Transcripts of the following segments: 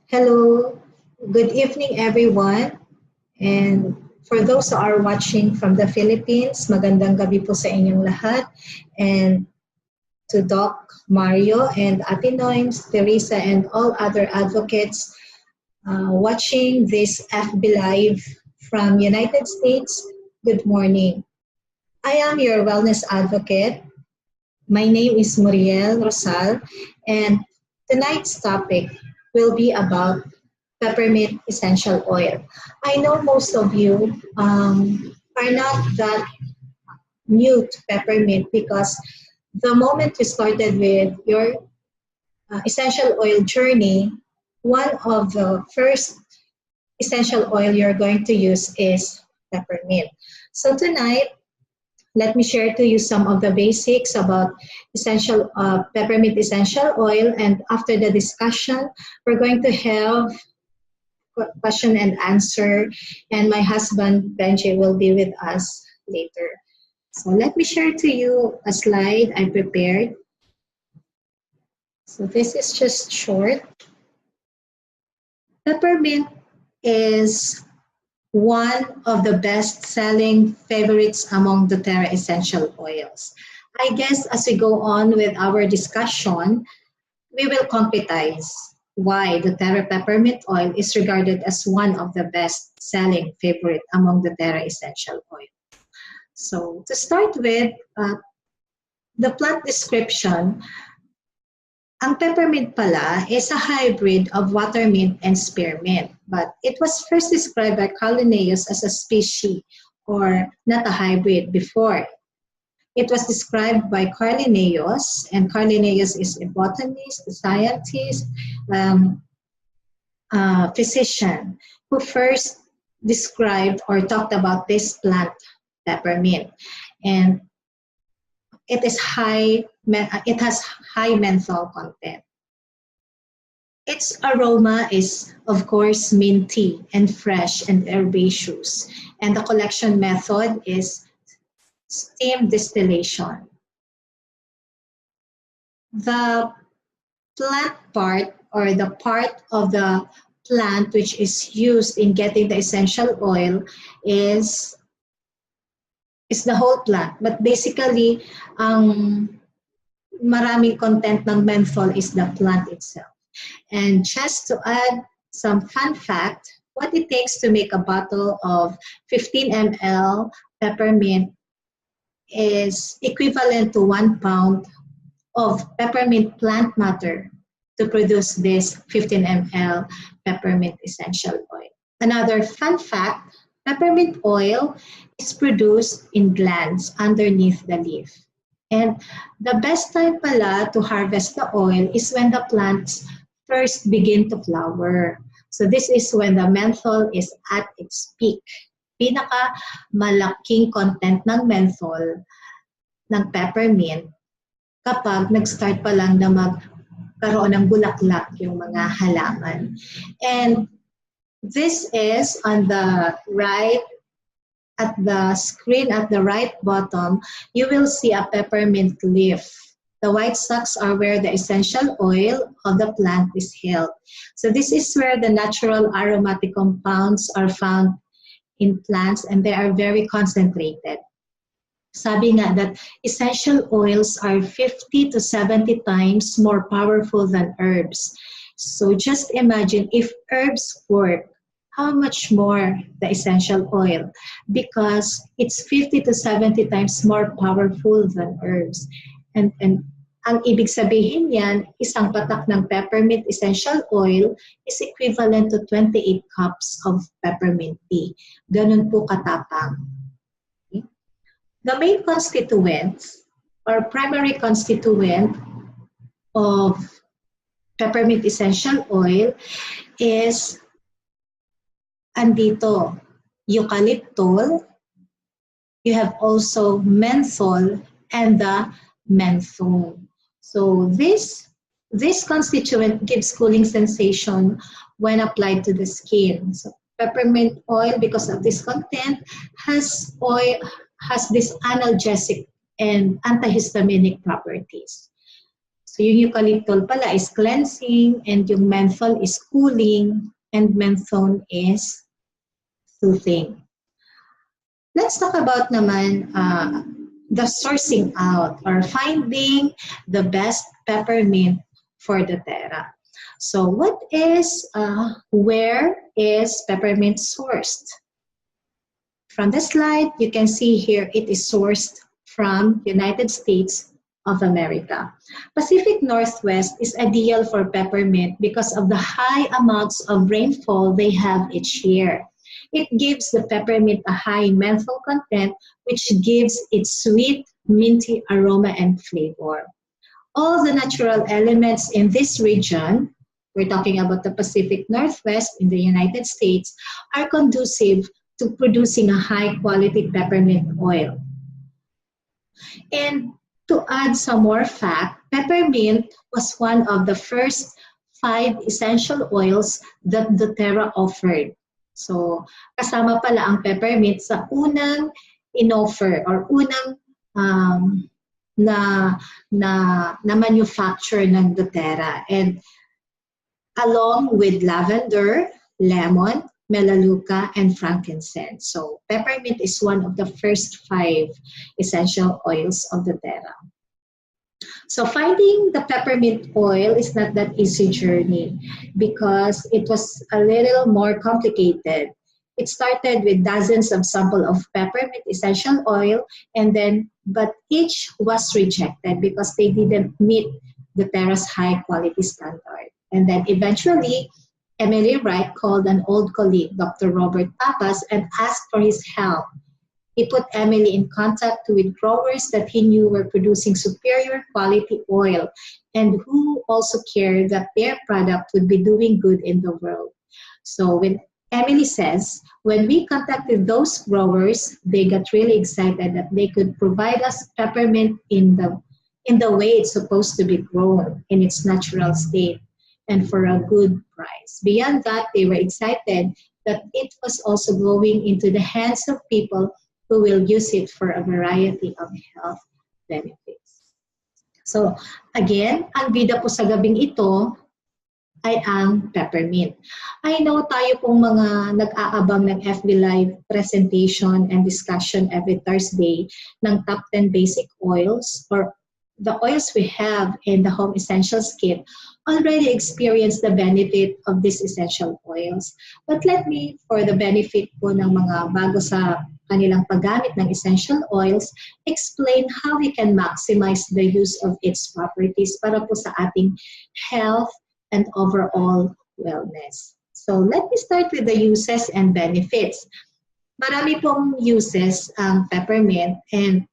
Hello, good evening everyone. And for those who are watching from the Philippines, magandang gabi po sa inyong lahat. And to Doc Mario and Ate Noims, Teresa, and all other advocates watching this FB Live from United States, good morning. I am your wellness advocate. My name is Muriel Rosal, and tonight's topic will be about peppermint essential oil. I know most of you are not that new to peppermint because the moment you started with your essential oil journey, one of the first essential oil you're going to use is peppermint. So tonight, let me share to you some of the basics about essential peppermint essential oil, and after the discussion, we're going to have question and answer, and my husband Benji will be with us later. So let me share to you a slide I prepared. So this is just short. Peppermint is one of the best-selling favorites among doTERRA essential oils. I guess as we go on with our discussion, we will concretize why doTERRA peppermint oil is regarded as one of the best-selling favorite among doTERRA essential oil. So to start with, the plant description, ang peppermint pala is a hybrid of watermint and spearmint, but it was first described by Carl Linnaeus as a species or not a hybrid before. It was described by Carl Linnaeus, and Carl Linnaeus is a botanist, a scientist, physician, who first described or talked about this plant, peppermint. And it has high menthol content. Its aroma is, of course, minty and fresh and herbaceous. And the collection method is steam distillation. The plant part, or the part of the plant which is used in getting the essential oil, is the whole plant. But basically, maraming content ng menthol is the plant itself. And just to add some fun fact, what it takes to make a bottle of 15 ml peppermint is equivalent to 1 pound of peppermint plant matter to produce this 15 ml peppermint essential oil. Another fun fact, peppermint oil is produced in glands underneath the leaf. And the best time pala to harvest the oil is when the plants first begin to flower. So this is when the menthol is at its peak. Pinaka malaking content ng menthol ng peppermint kapag nag-start pa lang na magkaroon ng bulaklak yung mga halaman. And this is on the right, at the screen at the right bottom, you will see a peppermint leaf. The white sacs are where the essential oil of the plant is held. So this is where the natural aromatic compounds are found in plants, and they are very concentrated. Sabi nga that essential oils are 50 to 70 times more powerful than herbs. So just imagine if herbs work, how much more the essential oil? Because it's 50 to 70 times more powerful than herbs. And ang ibig sabihin yan, isang patak ng peppermint essential oil is equivalent to 28 cups of peppermint tea. Ganun po katapang. Okay? The main constituents or primary constituent of peppermint essential oil is andito, eucalyptol, you have also menthol, and the menthol. So this constituent gives cooling sensation when applied to the skin. So peppermint oil, because of this content, has this analgesic and antihistaminic properties. So yung eucalyptol pala is cleansing, and yung menthol is cooling, and menthone is soothing. Let's talk about naman the sourcing out or finding the best peppermint for doTERRA. So where is peppermint sourced? From the slide, you can see here it is sourced from United States of America. Pacific Northwest is ideal for peppermint because of the high amounts of rainfall they have each year. It gives the peppermint a high menthol content, which gives it sweet, minty aroma and flavor. All the natural elements in this region, we're talking about the Pacific Northwest in the United States, are conducive to producing a high-quality peppermint oil. And to add some more fact, peppermint was one of the first 5 essential oils that doTERRA offered. So, kasama pala ang peppermint sa unang inoffer or unang na manufacture ng doTERRA. And along with lavender, lemon, melaleuca, and frankincense. So peppermint is one of the first 5 essential oils of doTERRA. So finding the peppermint oil is not that easy journey because it was a little more complicated. It started with dozens of samples of peppermint essential oil, but each was rejected because they didn't meet doTERRA's high quality standard. And then eventually, Emily Wright called an old colleague, Dr. Robert Papas, and asked for his help. He put Emily in contact with growers that he knew were producing superior quality oil and who also cared that their product would be doing good in the world. So when Emily says, when we contacted those growers, they got really excited that they could provide us peppermint in the way it's supposed to be grown in its natural state and for a good price. Beyond that, they were excited that it was also going into the hands of people who will use it for a variety of health benefits. So again, ang bida po sa gabing ito ay ang peppermint. I know tayo pong mga nag-aabang ng FB Live presentation and discussion every Thursday ng top 10 basic oils or the oils we have in the Home Essentials Kit already experience the benefit of these essential oils. But let me, for the benefit po ng mga bago sa kanilang paggamit ng essential oils, explain how we can maximize the use of its properties para po sa ating health and overall wellness. So let me start with the uses and benefits. Marami pong uses ang peppermint, and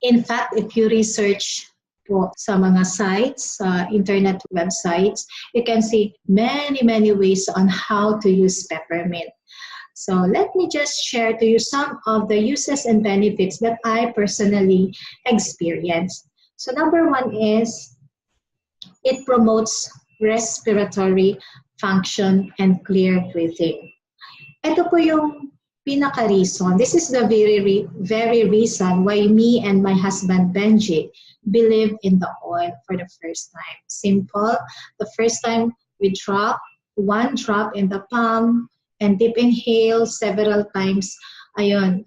in fact, if you research po sa mga sites, internet websites, you can see many ways on how to use peppermint. So let me just share to you some of the uses and benefits that I personally experienced. So number 1 is it promotes respiratory function and clear breathing. Ito po yung pinaka-reason. This is the very reason why me and my husband Benji believe in the oil for the first time. Simple. The first time we drop 1 drop in the palm and deep inhale several times, ayun,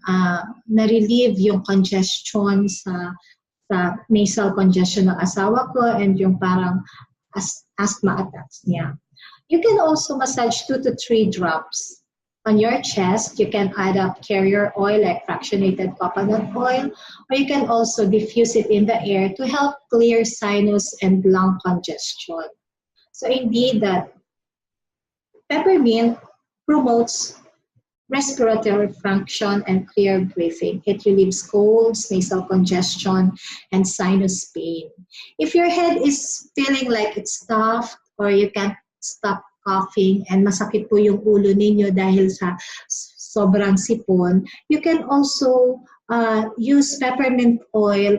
na-relieve yung congestion sa nasal congestion ng asawa ko and yung parang asthma attacks niya. You can also massage 2 to 3 drops on your chest. You can add up carrier oil like fractionated coconut oil, or you can also diffuse it in the air to help clear sinus and lung congestion. So indeed that peppermint promotes respiratory function and clear breathing. It relieves colds, nasal congestion, and sinus pain. If your head is feeling like it's stuffed or you can't stop coughing and masakit po yung ulo ninyo dahil sa sobrang sipon, you can also use peppermint oil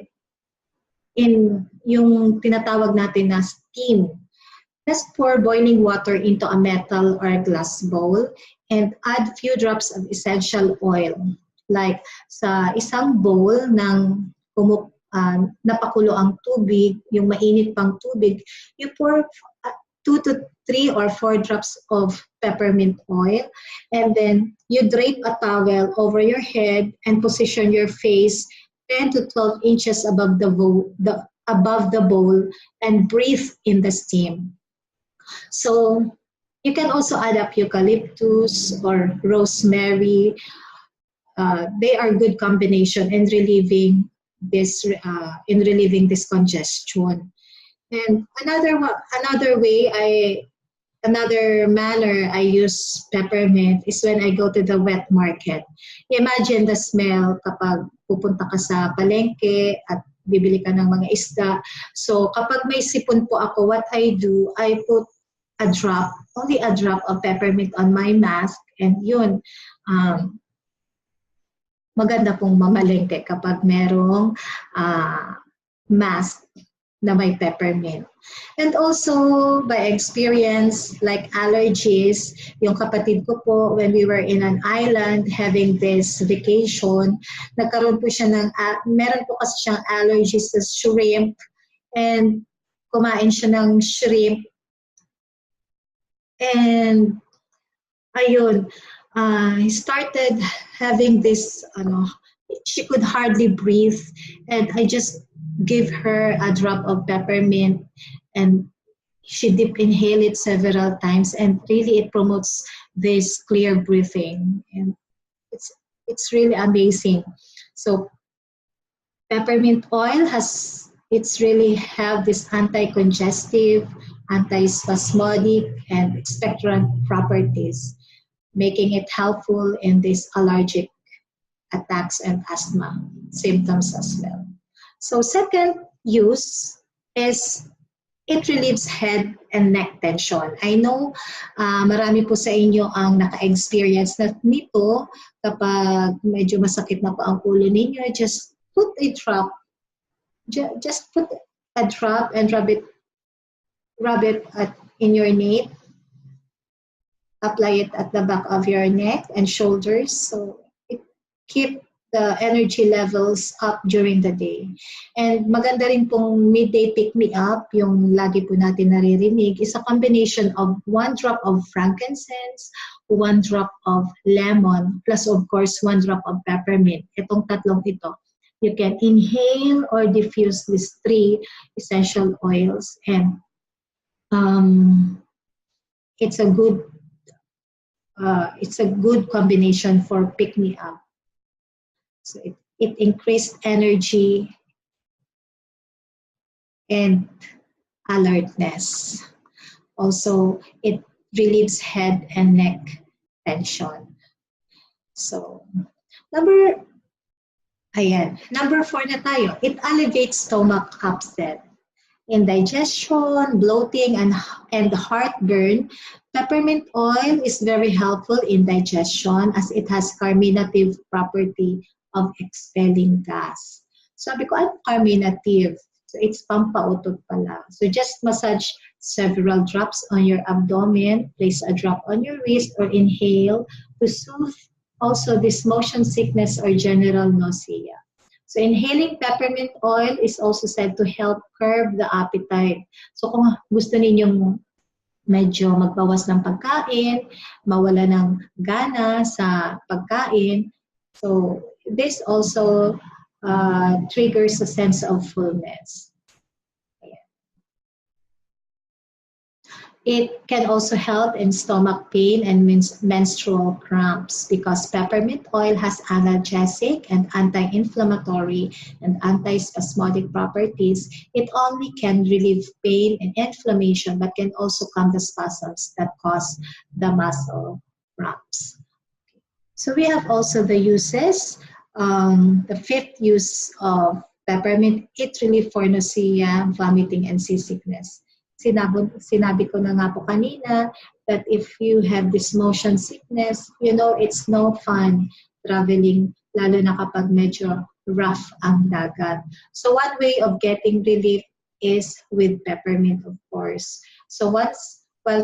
in yung tinatawag natin na steam. Just pour boiling water into a metal or a glass bowl and add few drops of essential oil. Like sa isang bowl ng napakulo ang tubig, yung mainit pang tubig, you pour 2 to 3 or 4 drops of peppermint oil, and then you drape a towel over your head and position your face 10 to 12 inches above the bowl and breathe in the steam. So you can also add up eucalyptus or rosemary. They are good combination in relieving this congestion. And another manner I use peppermint is when I go to the wet market. Imagine the smell kapag pupunta ka sa palengke at bibili ka ng mga isda. So kapag may sipon po ako, what I do, I put only a drop of peppermint on my mask, and yun, maganda pong mamalengke kapag merong mask na may peppermint. And also, by experience, like allergies, yung kapatid ko po, when we were in an island having this vacation, nagkaroon po siya meron po kasi siyang allergies sa shrimp, and kumain siya ng shrimp. And ayun, he started having this, she could hardly breathe, and I just give her a drop of peppermint, and she inhale it several times, and really it promotes this clear breathing, and it's really amazing. So peppermint oil really have this anti-congestive, anti-spasmodic, and expectorant properties, making it helpful in these allergic attacks and asthma symptoms as well. So second use is it relieves head and neck tension. I know marami po sa inyo ang naka-experience na nito. Kapag medyo masakit na po ang ulo ninyo, just put a drop. Just put a drop and rub it in your neck. Apply it at the back of your neck and shoulders, so it keep the energy levels up during the day. And maganda rin pong midday pick-me-up, yung lagi po natin naririnig, is a combination of 1 drop of frankincense, 1 drop of lemon, plus of course 1 drop of peppermint. Itong tatlong ito. You can inhale or diffuse these 3 essential oils, and it's a good combination for pick-me-up. So it increased energy and alertness. Also, it relieves head and neck tension. So, number 4 na tayo. It alleviates stomach upset. Indigestion, bloating, and heartburn, peppermint oil is very helpful in digestion as it has carminative property of expelling gas. Sabi ko, ano carminative? So it's pampautot pala. So just massage several drops on your abdomen, place a drop on your wrist, or inhale to soothe also this motion sickness or general nausea. So inhaling peppermint oil is also said to help curb the appetite. So kung gusto ninyong medyo magbawas ng pagkain, mawala ng gana sa pagkain, so this also triggers a sense of fullness. It can also help in stomach pain and menstrual cramps because peppermint oil has analgesic and anti-inflammatory and anti-spasmodic properties. It only can relieve pain and inflammation but can also calm the spasms that cause the muscle cramps. So we have also the uses. The 5th use of peppermint, it relieves for nausea, vomiting, and seasickness. Sinabi ko na nga po kanina that if you have this motion sickness, it's no fun traveling, lalo na kapag medyo rough ang dagat. So one way of getting relief is with peppermint, of course. So while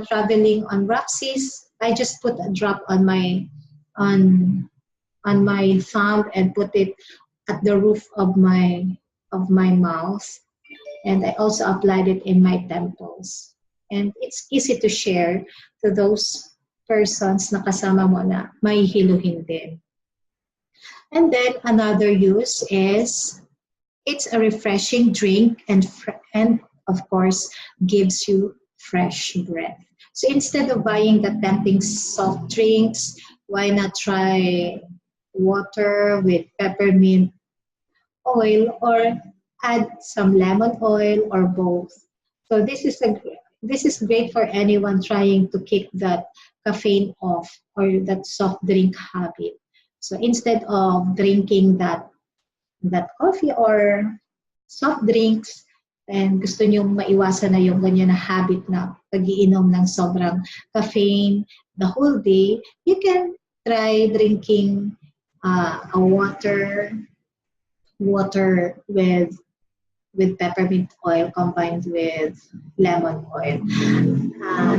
traveling on rough seas, I just put a drop on my thumb and put it at the roof of my of my mouth, and I also applied it in my temples. And it's easy to share to those persons na kasama mo na mahihiluhin din. And then another use is it's a refreshing drink and of course gives you fresh breath. So instead of buying the tempting soft drinks, why not try water with peppermint oil or add some lemon oil or both. So this is great for anyone trying to kick that caffeine off or that soft drink habit. So instead of drinking that coffee or soft drinks, and gusto nyo maiwasan na yung ganyan na habit na pag-iinom ng sobrang caffeine the whole day, you can try drinking a water with peppermint oil combined with lemon oil.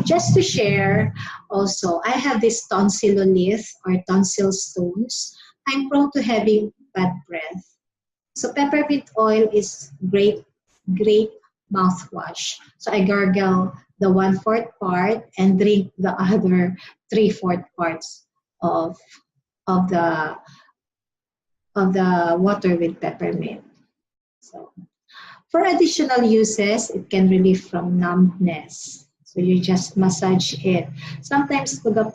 Just to share, also, I have this tonsilolith or tonsil stones. I'm prone to having bad breath. So peppermint oil is great mouthwash. So I gargle the 1/4 part and drink the other 3/4 parts of the water with peppermint. So for additional uses, it can relieve from numbness. So you just massage it. Sometimes kapag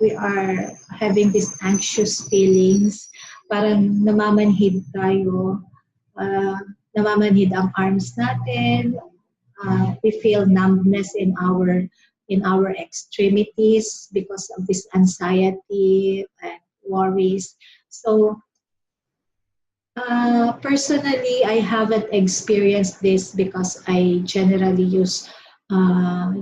we are having these anxious feelings, parang namamanhid tayo, namamanhid ang arms natin, we feel numbness in our extremities because of this anxiety and worries. So personally, I haven't experienced this because I generally use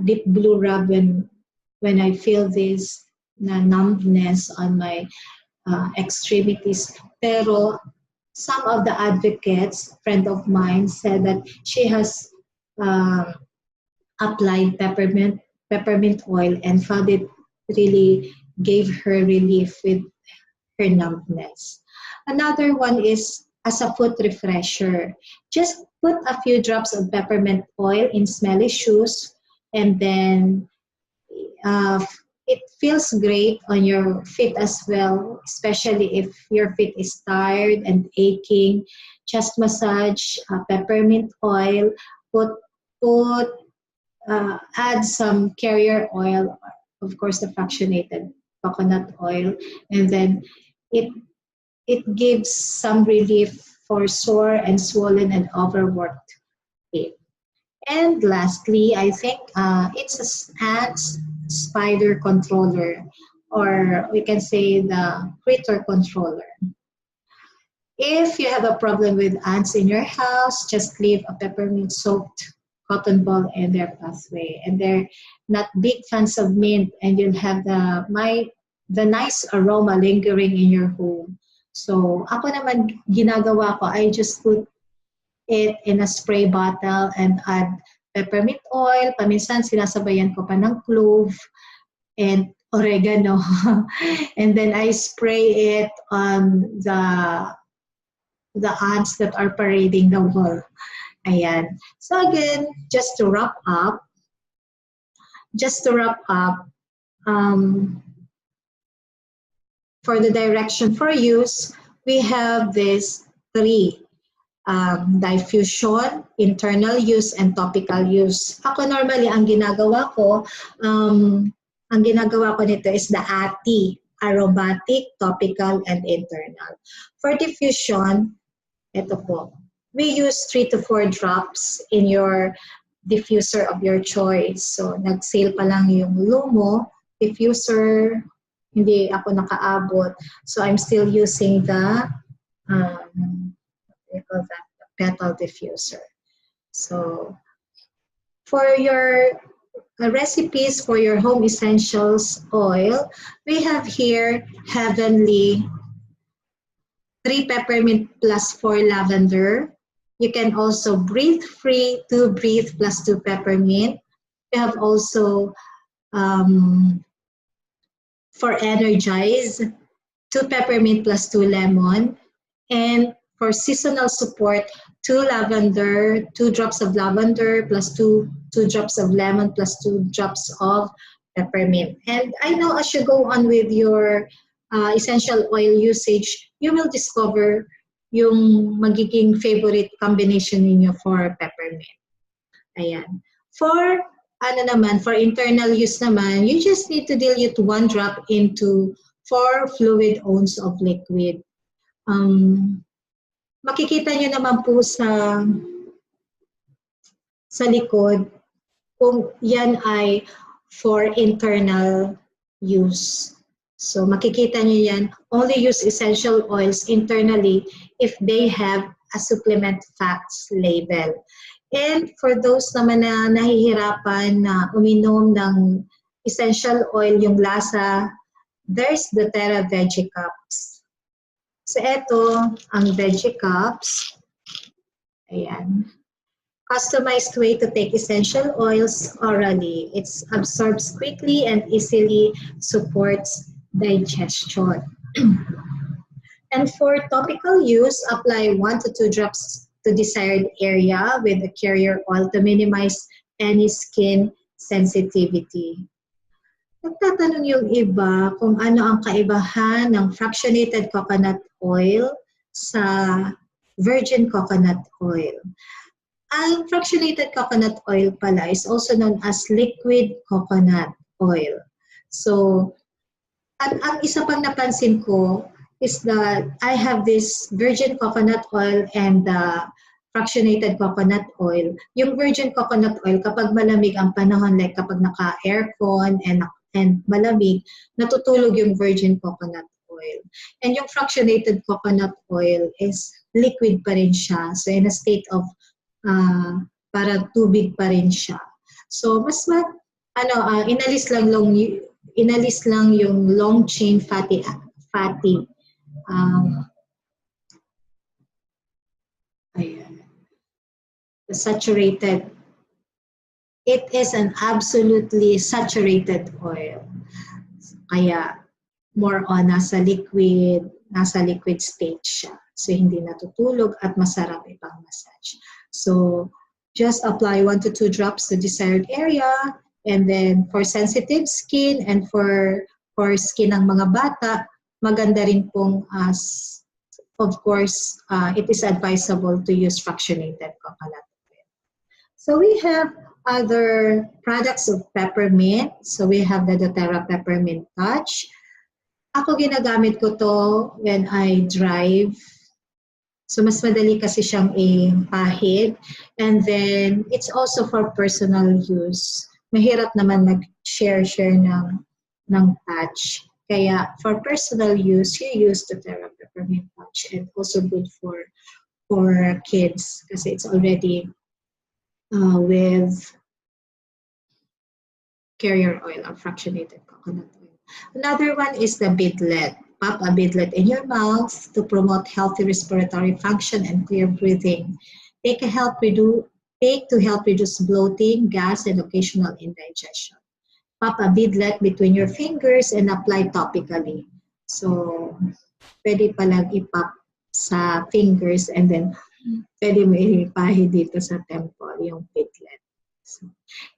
deep blue rub when I feel this numbness on my extremities. Pero some of the advocates, friend of mine, said that she has applied peppermint oil and found it really gave her relief with her numbness. Another one is as a foot refresher. Just put a few drops of peppermint oil in smelly shoes, and then it feels great on your feet as well, especially if your feet is tired and aching. Just massage peppermint oil, add some carrier oil, of course the fractionated coconut oil, and then it gives some relief for sore and swollen and overworked feet. And lastly, I think it's an spider controller, or we can say the critter controller. If you have a problem with ants in your house, just leave a peppermint soaked cotton ball in their pathway. And they're not big fans of mint, and you'll have the nice aroma lingering in your home. So ako naman, ginagawa ko, I just put it in a spray bottle and add peppermint oil. Paminsan sinasabayan ko pa ng clove and oregano. And then I spray it on the ants that are parading the wall. Ayan. So again, just to wrap up, for the direction for use, we have these three: diffusion, internal use, and topical use. Ako normally, ang ginagawa ko nito is the ATI, aromatic, topical, and internal. For diffusion, ito po, we use 3 to 4 drops in your diffuser of your choice. So, nag-sale pa lang yung Lumo diffuser, hindi ako nakaabot. So, I'm still using the petal diffuser. So, for your recipes for your home essentials oil, we have here Heavenly 3 peppermint plus 4 lavender. You can also breathe free 2 breathe plus 2 peppermint. We have also for energize 2 peppermint plus 2 lemon. And for seasonal support, 2 drops of lavender plus 2 drops of lemon plus 2 drops of peppermint. And I know as you go on with your essential oil usage, you will discover yung magiging favorite combination ninyo for peppermint. Ayan. For internal use naman, you just need to dilute 1 drop into 4 fluid ounces of liquid. Makikita nyo naman po sa likod kung yan ay for internal use. So makikita nyo yan, only use essential oils internally if they have a supplement facts label. And for those naman na nahihirapan na uminom ng essential oil yung lasa, there's the doTERRA Veggie Cups. So ito ang Veggie Cups. Ayan. Customized way to take essential oils orally. It absorbs quickly and easily supports digestion. And for topical use, apply 1 to 2 drops to desired area with the carrier oil to minimize any skin sensitivity. Nagtatanong yung iba kung ano ang kaibahan ng fractionated coconut oil sa virgin coconut oil. Ang fractionated coconut oil pala is also known as liquid coconut oil. So, at ang isa pang napansin ko is that I have this virgin coconut oil and fractionated coconut oil. Yung virgin coconut oil, kapag malamig ang panahon, like kapag naka-aircon and malamig, natutulog yung virgin coconut oil. And yung fractionated coconut oil is liquid pa rin siya. So in a state of parang tubig pa rin siya. So inalis lang yung long chain fatty saturated. It is an absolutely saturated oil. Kaya more on nasa liquid stage siya. So hindi natutulog at masarap ipang massage. So just apply 1 to 2 drops to desired area, and then for sensitive skin and for skin ng mga bata, maganda rin pong of course it is advisable to use fractionated coconut oil. So we have other products of peppermint. So we have the doTERRA Peppermint Touch. Ako ginagamit ko to when I drive. So mas madali kasi siyang ipahid. And then it's also for personal use. Mahirap naman mag-share ng touch. Kaya for personal use, you use the doTERRA Peppermint Touch, and also good for kids kasi it's already with carrier oil or fractionated coconut oil. Another one is the beadlet. Pop a beadlet in your mouth to promote healthy respiratory function and clear breathing. Take to help reduce bloating, gas, and occasional indigestion. Pop a beadlet between your fingers and apply topically. So, pwede palang ipop sa fingers and then pwede mo ipahid dito sa temple yung beadlet. So,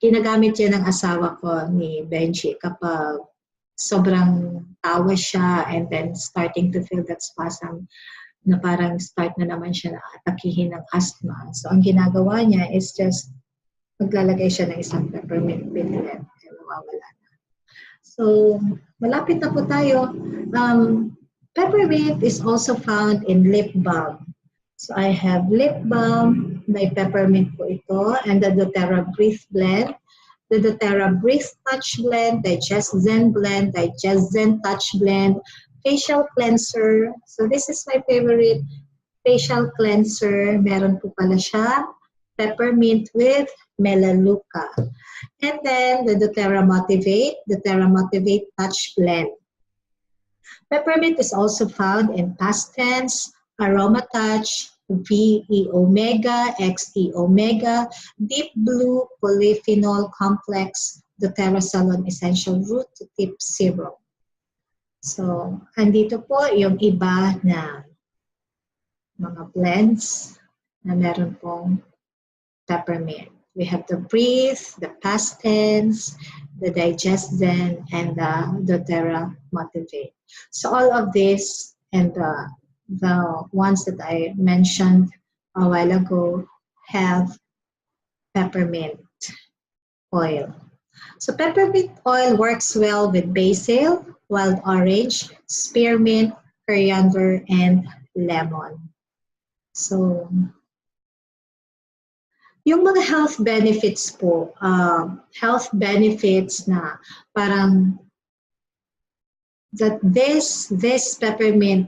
ginagamit yan ng asawa ko ni Benji kapag sobrang tawa siya and then starting to feel that spasm na parang start na naman siya na atakihin ng asthma. So, ang ginagawa niya is just maglalagay siya ng isang peppermint beadlet and mawawala na. So, malapit na po tayo. Peppermint is also found in lip balm. So, I have lip balm, may peppermint po ito, and the doTERRA Breathe Blend. The doTERRA Breathe Touch Blend, Digest Zen Blend, Digest Zen Touch Blend, Facial Cleanser. So this is my favorite facial cleanser. Meron po pala siya, peppermint with melaleuca. And then the doTERRA Motivate Touch Blend. Peppermint is also found in Past Tense, Aroma Touch, VE Omega, XE Omega, Deep Blue Polyphenol Complex, doTERRA Salon Essential Root Tip Serum. So, andito po yung iba na mga blends. na meron pong peppermint. We have the breathe, the past tense, the digest then, and the doTERA motivate. So all of this and the ones that I mentioned a while ago have peppermint oil. So peppermint oil works well with basil, wild orange, spearmint, coriander, and lemon. So yung mga health benefits po, health benefits na parang that this peppermint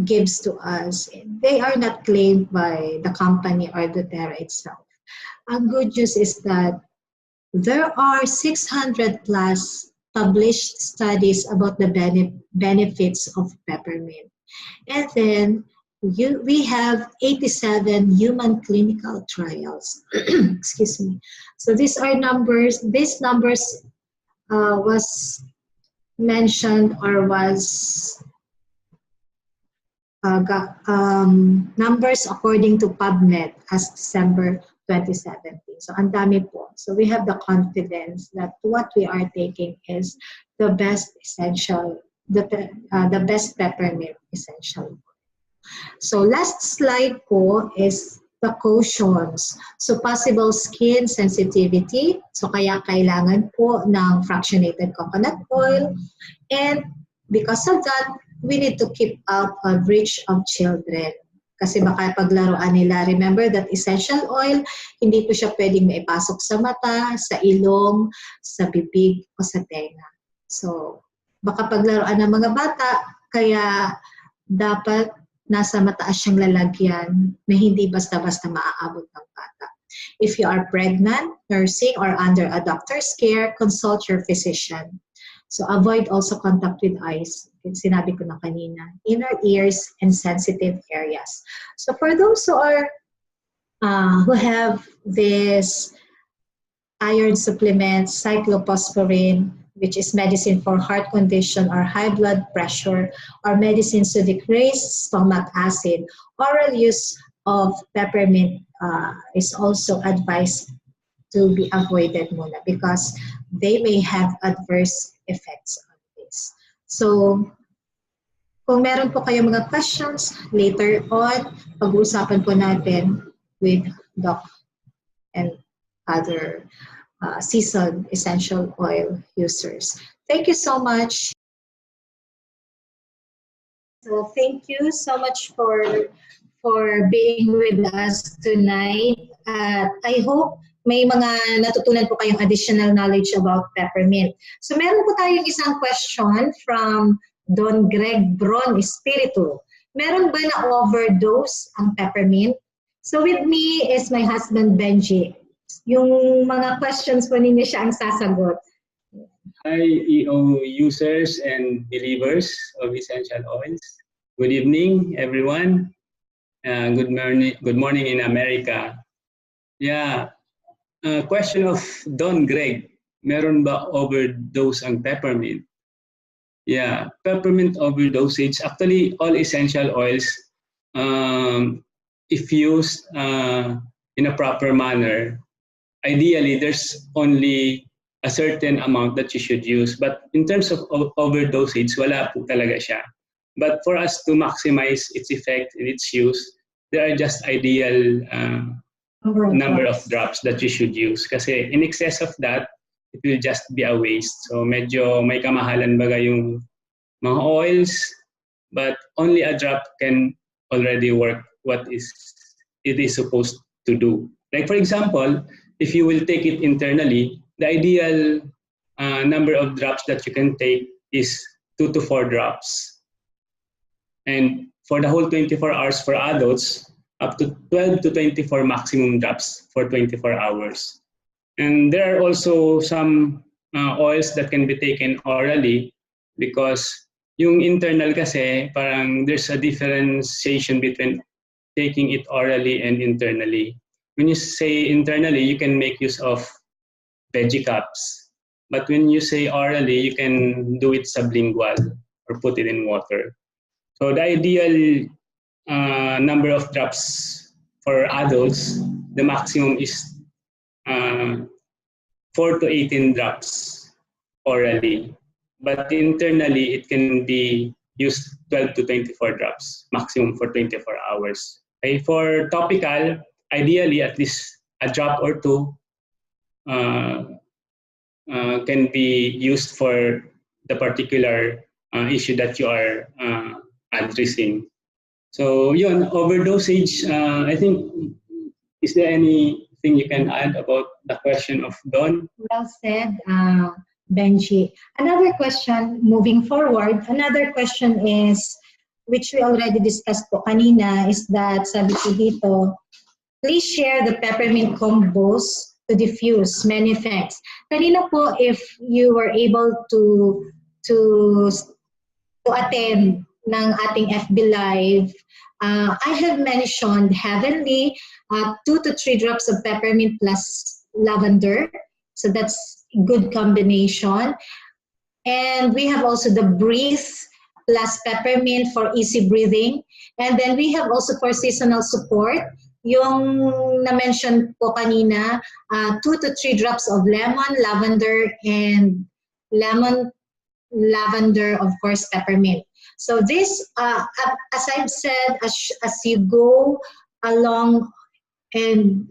gives to us, they are not claimed by the company or doTERA itself. Ang good news is that there are 600 plus published studies about the benefits of peppermint. And then we have 87 human clinical trials. Excuse me. So these are numbers. These numbers was mentioned or was numbers according to PubMed as December 2017. So ang dami po. So we have the confidence that what we are taking is the best essential, the best peppermint essential. So last slide po is the cautions. So possible skin sensitivity. So kaya kailangan po ng fractionated coconut oil. And because of that, we need to keep out of reach of children. Kasi baka paglaruan nila, remember that essential oil, hindi po siya pwedeng maipasok sa mata, sa ilong, sa bibig, o sa tenga. So, baka paglaruan ng mga bata, kaya dapat nasa mataas siyang lalagyan na hindi basta-basta maaabot ng bata. If you are pregnant, nursing, or under a doctor's care, consult your physician. So avoid also contact with eyes. Sinabi ko na kanina, inner ears and sensitive areas. So for those who are who have this iron supplement, cyclophosphorin, which is medicine for heart condition or high blood pressure, or medicines to decrease stomach acid, oral use of peppermint is also advised to be avoided muna because they may have adverse effects on this. So, kung meron po kayo mga questions, later on, pag-uusapan po natin with Doc and other seasoned essential oil users. Thank you so much. So thank you so much for being with us tonight. I hope may mga natutunan po kayong additional knowledge about peppermint. So meron po tayong isang question from Don Greg Bron Espiritu. Meron ba na overdose ang peppermint? So with me is my husband Benji. Yung mga questions po ninyo siya ang sasagot. Hi EO users and believers of essential oils. Good evening everyone. Good morning in America. Yeah, question of Don Greg. Meron ba overdose ang peppermint? Yeah, peppermint overdosage. Actually, all essential oils, if used in a proper manner, ideally, there's only a certain amount that you should use. But in terms of overdosage, wala po talaga siya. But for us to maximize its effect and its use, there are just ideal number of drops that you should use. Kasi in excess of that, it will just be a waste. So medyo may kamahalan baga yung mga oils, but only a drop can already work what it is supposed to do. Like for example, if you will take it internally, the ideal number of drops that you can take is 2 to 4 drops. And for the whole 24 hours for adults, up to 12 to 24 maximum drops for 24 hours. And there are also some oils that can be taken orally because yung internal kasi, parang there's a differentiation between taking it orally and internally. When you say internally, you can make use of veggie cups. But when you say orally, you can do it sublingual or put it in water. So the ideal number of drops for adults, the maximum is 4 to 18 drops orally. But internally, it can be used 12 to 24 drops, maximum for 24 hours. Okay? For topical, ideally at least a drop or two can be used for the particular issue that you are addressing. So yun, overdosage, I think, is there anything you can add about the question of Don? Well said, Benji. Another question, moving forward, another question is, which we already discussed po kanina, is that sabi ko dito, please share the peppermint combos to diffuse. Many thanks. Kanina po, if you were able to attend ng ating FB Live, I have mentioned Heavenly, 2 to 3 drops of peppermint plus lavender. So that's a good combination. And we have also the Breathe plus peppermint for easy breathing. And then we have also for seasonal support, yung na-mention po kanina, 2 to 3 drops of lemon, lavender, and lavender, of course, peppermint. So this, as I've said, as you go along and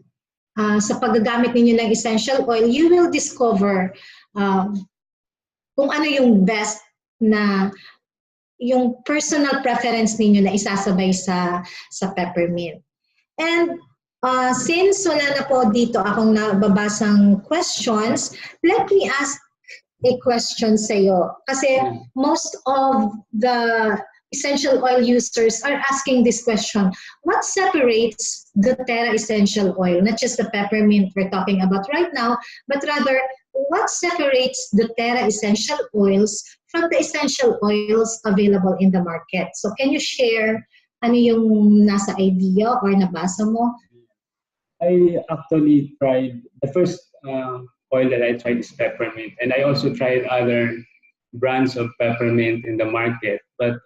sa paggagamit ninyo ng essential oil, you will discover kung ano yung best na yung personal preference ninyo na isasabay sa peppermint. And since wala na po dito akong nababasang questions, let me ask a question sa iyo. Kasi most of the essential oil users are asking this question. What separates the doTERRA essential oil? Not just the peppermint we're talking about right now, but rather what separates the doTERRA essential oils from the essential oils available in the market? So can you share ano yung nasa idea or nabasa mo? I actually tried the first oil that I tried is peppermint, and I also tried other brands of peppermint in the market. But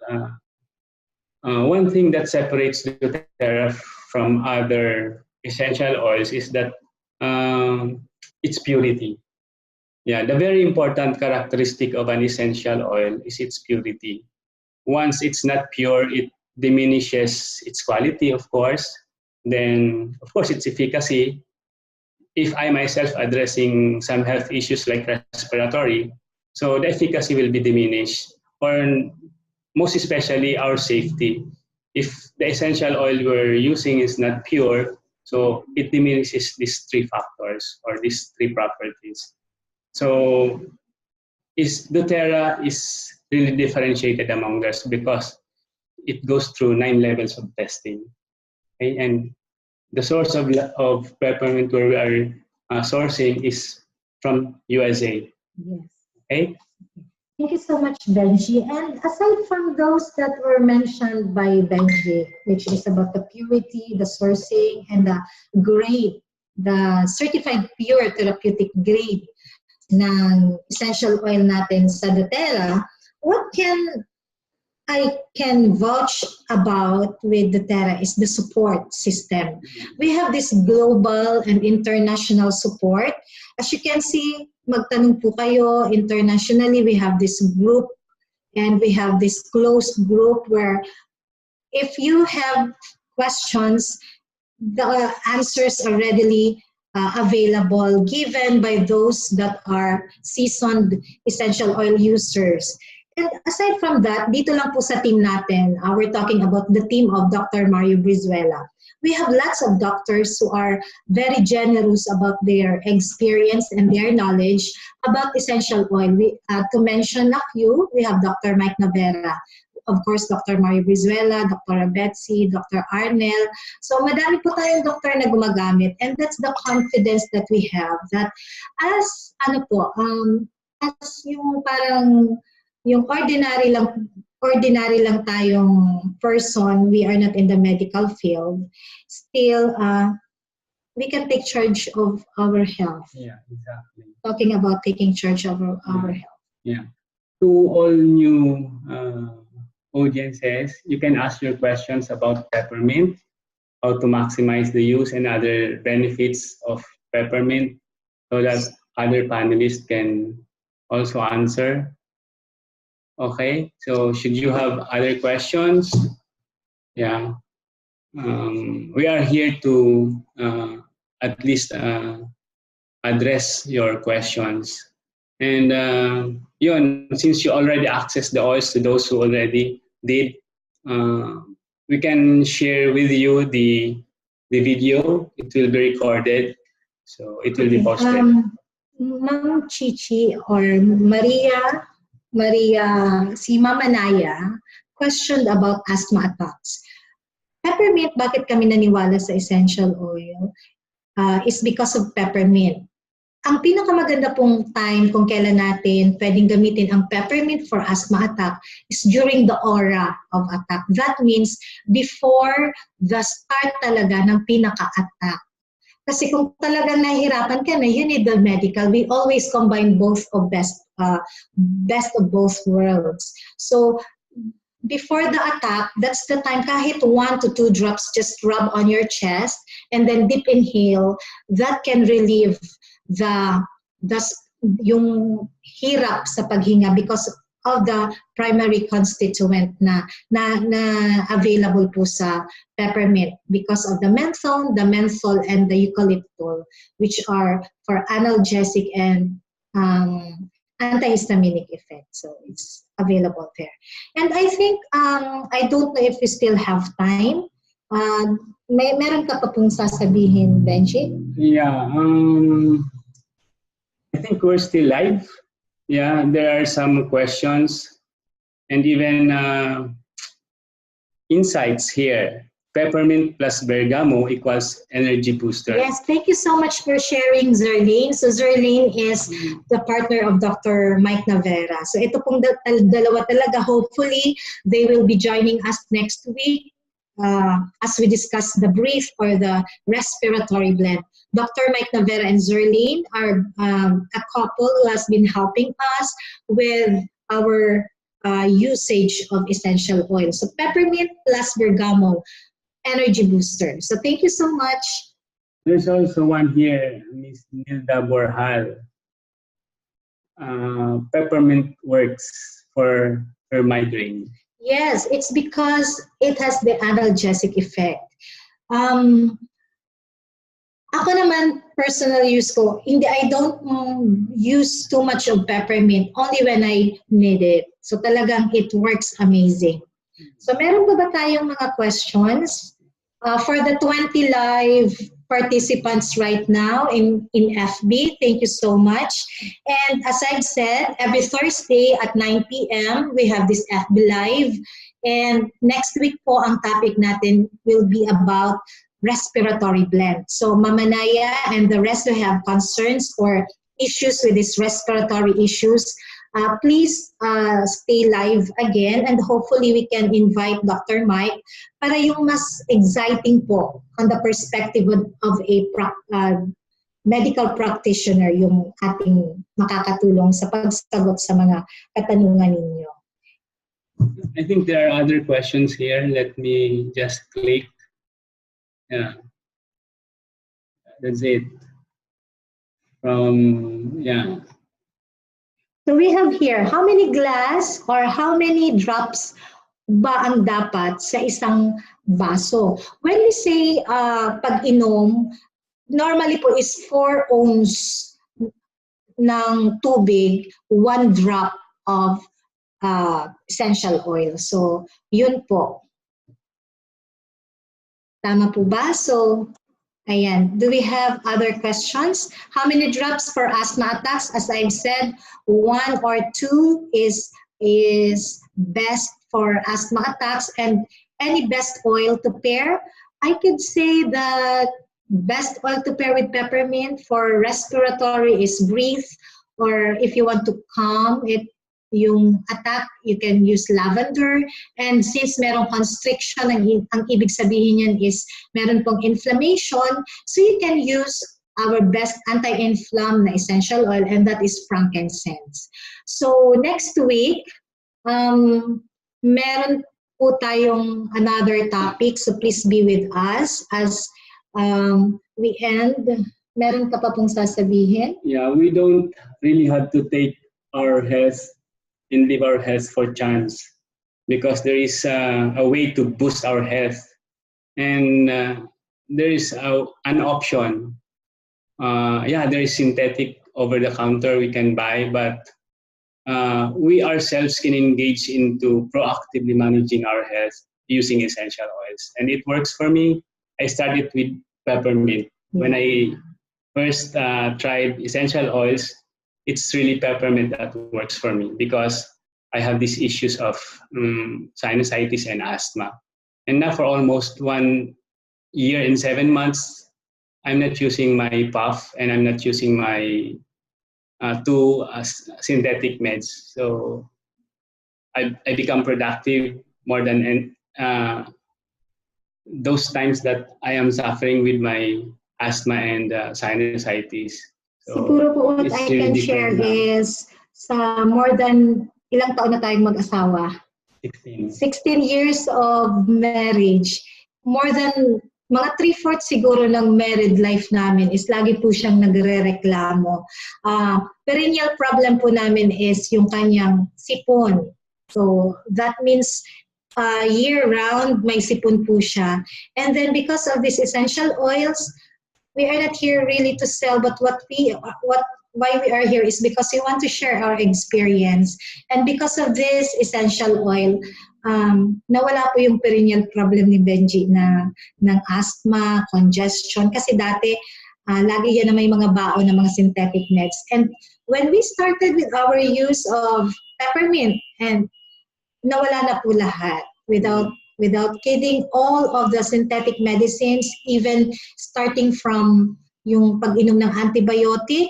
one thing that separates doTERRA from other essential oils is that its purity. Yeah, the very important characteristic of an essential oil is its purity. Once it's not pure, it diminishes its quality, of course. Then, of course, its efficacy. If I myself addressing some health issues like respiratory, so the efficacy will be diminished, or most especially our safety. If the essential oil we're using is not pure, so it diminishes these 3 factors or these 3 properties. So doTERRA is really differentiated among us because it goes through 9 levels of testing. Okay? And the source of peppermint where we are sourcing is from USA. Yes. Okay? Thank you so much, Benji. And aside from those that were mentioned by Benji, which is about the purity, the sourcing, and the grade, the certified pure therapeutic grade ng essential oil natin sa doTERRA, what I can vouch about with doTERRA is the support system. We have this global and international support. As you can see, magtanong po kayo internationally. We have this group and we have this closed group where if you have questions, the answers are readily available given by those that are seasoned essential oil users. And aside from that, dito lang po sa team natin, we're talking about the team of Dr. Mario Brizuela. We have lots of doctors who are very generous about their experience and their knowledge about essential oil. To mention a few, we have Dr. Mike Navera, of course, Dr. Mario Brizuela, Dr. Betsy, Dr. Arnel. So madami po tayong doctor na gumagamit, and that's the confidence that we have that as yung parang yung ordinary lang tayong person, we are not in the medical field, still we can take charge of our health. Yeah, exactly. Talking about taking charge of our health. Yeah. To all new audiences, you can ask your questions about peppermint how to maximize the use and other benefits of peppermint so that other panelists can also answer. Okay, so should you have other questions? Yeah, we are here to at least address your questions. And yun, since you already accessed the oils to those who already did, we can share with you the video. It will be recorded, so it will be posted. Ma'am Chichi or si Mama Naya questioned about asthma attacks. Peppermint, bakit kami naniwala sa essential oil? Is because of peppermint. Ang pinakamaganda pong time kung kailan natin pwedeng gamitin ang peppermint for asthma attack is during the aura of attack. That means before the start talaga ng pinaka-attack. Kasi kung talagang nahihirapan ka na, you need the medical. We always combine both of best of both worlds. So before the attack, that's the time kahit 1 to 2 drops just rub on your chest and then deep inhale. That can relieve yung hirap sa paghinga because of the primary constituent na available po sa peppermint because of the menthol and the eucalyptol, which are for analgesic and antihistaminic effect. So it's available there. And I think, I don't know if we still have time. Meron ka pa pong sasabihin, Benji? Yeah, I think we're still live. Yeah, there are some questions and even insights here. Peppermint plus bergamot equals energy booster. Yes, thank you so much for sharing, Zerlane. So Zerlane is the partner of Dr. Mike Navera. So ito pong dalawa talaga, hopefully, they will be joining us next week as we discuss the brief or the respiratory blend. Dr. Mike Navera and Zerlane are a couple who has been helping us with our usage of essential oil. So peppermint plus bergamot, energy booster. So thank you so much. There's also one here, Miss Nilda Borjal. Peppermint works for her migraine. Yes, it's because it has the analgesic effect. Ako naman, personal use ko, I don't use too much of peppermint, only when I need it. So talagang it works amazing. So meron pa ba tayong mga questions? For the 20 live participants right now in FB, thank you so much. And as I've said, every Thursday at 9 p.m. we have this FB live. And next week po ang topic natin will be about respiratory blend. So Mama Naya and the rest who have concerns or issues with these respiratory issues, please stay live again and hopefully we can invite Dr. Mike para yung mas exciting po on the perspective of a medical practitioner yung ating makakatulong sa pagsagot sa mga katanungan ninyo. I think there are other questions here. Let me just click. Yeah, that's it. So we have here, how many glass or how many drops ba ang dapat sa isang baso? When we say pag-inom, normally po is 4 ounces ng tubig, 1 drop of essential oil. So yun po. Tama po ba? So, ayan. Do we have other questions? How many drops for asthma attacks? As I've said, 1 or 2 is best for asthma attacks. And any best oil to pair? I could say that best oil to pair with peppermint for respiratory is breathe. Or if you want to calm it, yung attack, you can use lavender. And since merong constriction, ang ibig sabihin yan is meron pong inflammation, so you can use our best anti-inflam na essential oil, and that is frankincense. So next week, meron po tayong another topic, so please be with us as we end. Meron ka pa pong sasabihin? Yeah, we don't really have to take our health and leave our health for chance, because there is a way to boost our health, and there is an option. There is synthetic over the counter we can buy, but we ourselves can engage into proactively managing our health using essential oils. And it works for me. I started with peppermint. When I first tried essential oils, it's really peppermint that works for me, because I have these issues of sinusitis and asthma. And now for almost 1 year and 7 months, I'm not using my puff, and I'm not using my two synthetic meds. So I become productive more than those times that I am suffering with my asthma and sinusitis. So siguro po what I can share is sa more than ilang taon na tayong mag-asawa? 16 years of marriage. More than mga 3/4 siguro ng married life namin is lagi po siyang nagre-reklamo. Perennial problem po namin is yung kanyang sipon. So that means year-round may sipon po siya. And then because of these essential oils, we are not here really to sell, but why we are here is because we want to share our experience. And because of this essential oil, nawala po yung perennial problem ni Benji ng asthma, congestion. Kasi dati, lagi yan na may mga baon ng mga synthetic meds. And when we started with our use of peppermint, and nawala na po lahat without kidding, all of the synthetic medicines, even starting from yung pag-inom ng antibiotic,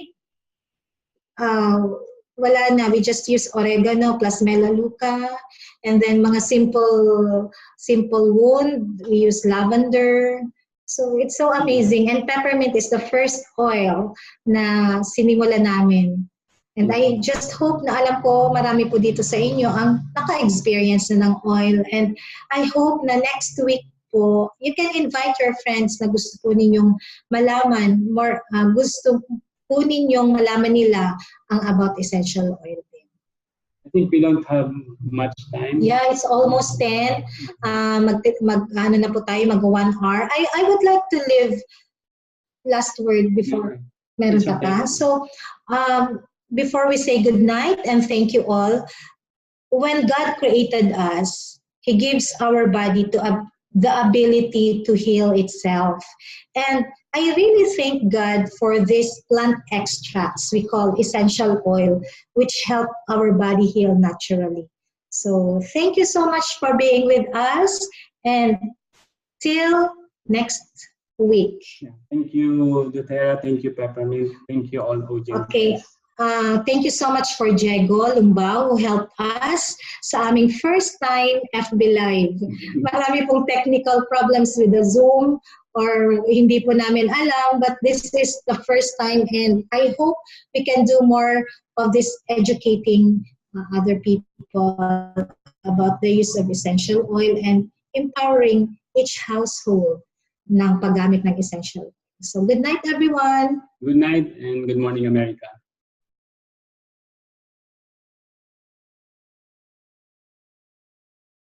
wala na. We just use oregano plus melaleuca, and then mga simple wound, we use lavender. So it's so amazing. And peppermint is the first oil na sinimula namin. And I just hope na alam ko marami po dito sa inyo ang naka-experience na ng oil. And I hope na next week po, you can invite your friends na gusto po ninyong malaman, gusto po ninyong malaman nila ang about essential oil. I think we don't have much time. Yeah, it's almost 10. Ano na po tayo, mag-1 hour. I would like to leave last word before meron ka pa. So, before we say good night and thank you all, when God created us, He gives our body the ability to heal itself. And I really thank God for these plant extracts we call essential oil, which help our body heal naturally. So thank you so much for being with us, and till next week. Yeah. Thank you, doTERA. Thank you, Peppermint. Thank you, all OJ. Okay. Thank you so much for Diego Lumbao who helped us sa aming first time FB Live. Marami pong technical problems with the Zoom or hindi po namin alam, but this is the first time, and I hope we can do more of this educating other people about the use of essential oil and empowering each household ng paggamit ng essential oil. So good night everyone. Good night and good morning, America.